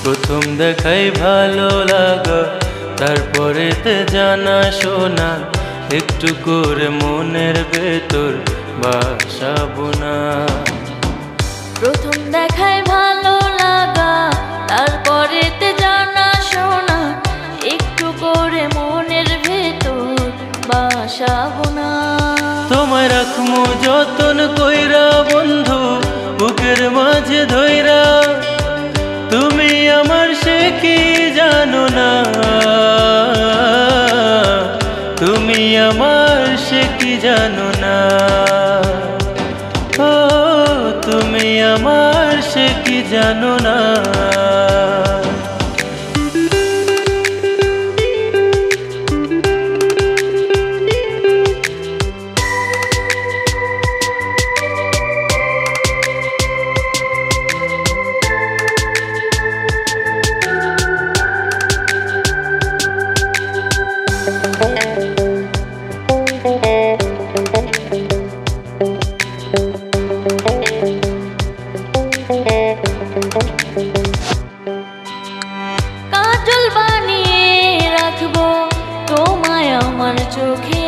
প্রথম দেখাই ভালো লাগা, তারপরেতে জানা শোনা, একটু করে মনের ভেতর বাসাবো না। প্রথম দেখাই ভালো লাগা, তারপরেতে জানা শোনা, একটু করে মনের ভেতর বাসাবো না। তোমায় রাখমু যতন কইরা বন্ধু, বুকের মাঝে ধইরা, তুমি আমার সে কি জানো না, তুমি আমার সে কি জানো না, ও তুমি আমার সে কি জানো না। কাজল বানিয়ে রাখবো তোমায় আমার চোখে,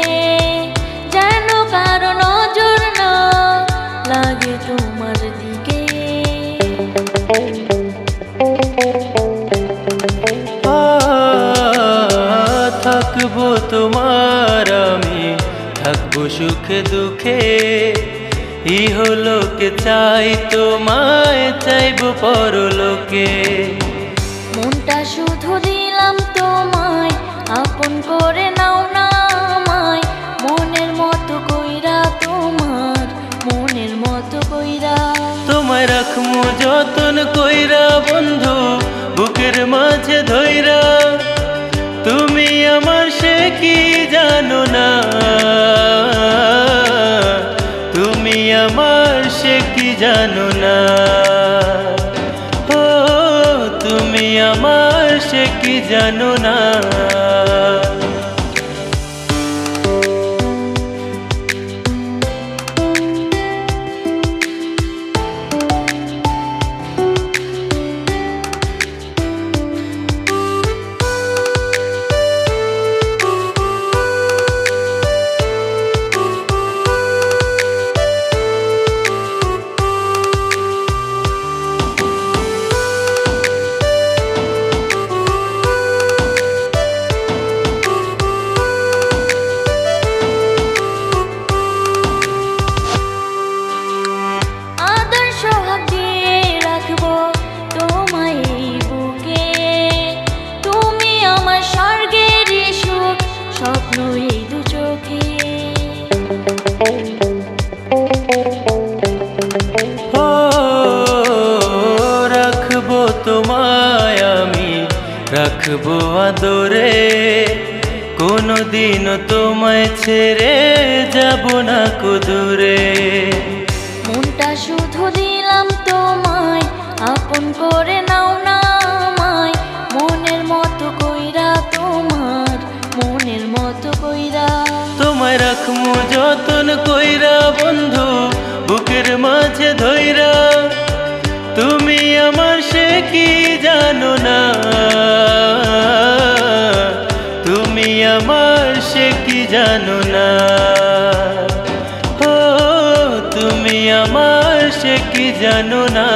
যেন কারো নজর না লাগে তোমার দিকে। থাকবো তোমার আমি, থাকবো সুখে দুঃখে, ইহলোকে চাই তোমায়, চাইবো পরলোকে। মনটা শুধু দিলাম তোমায়, আপন করে নাও না আমায়, মনের মতো কইরা তোমার, মনের মতো কইরা। তোমায় রাখমু যতন কইরা বন্ধু, বুকের মাঝে ধইরা, তুমি আমার সে কি জানো না, তুমি আমার সে কি জানো না, ও তুমি আমার সে কি জানো না। রাখবো তোমায় আমি, রাখবো আদরে, কোনদিনও তোমায় ছেড়ে যাব না কুদূরে। মনটা শুধু দিলাম তোমায়, আপন করে নাও না আমায়, মনের মতো কইরা তোমার, মনের মতো কইরা। তোমায় রাখমু যতন কইরা বন্ধু, বুকের মাঝে ধইরা, তুমি আমার সে কি জানো না, তুমি আমার সে কি জানো না, ও তুমি আমার সে কি জানো না।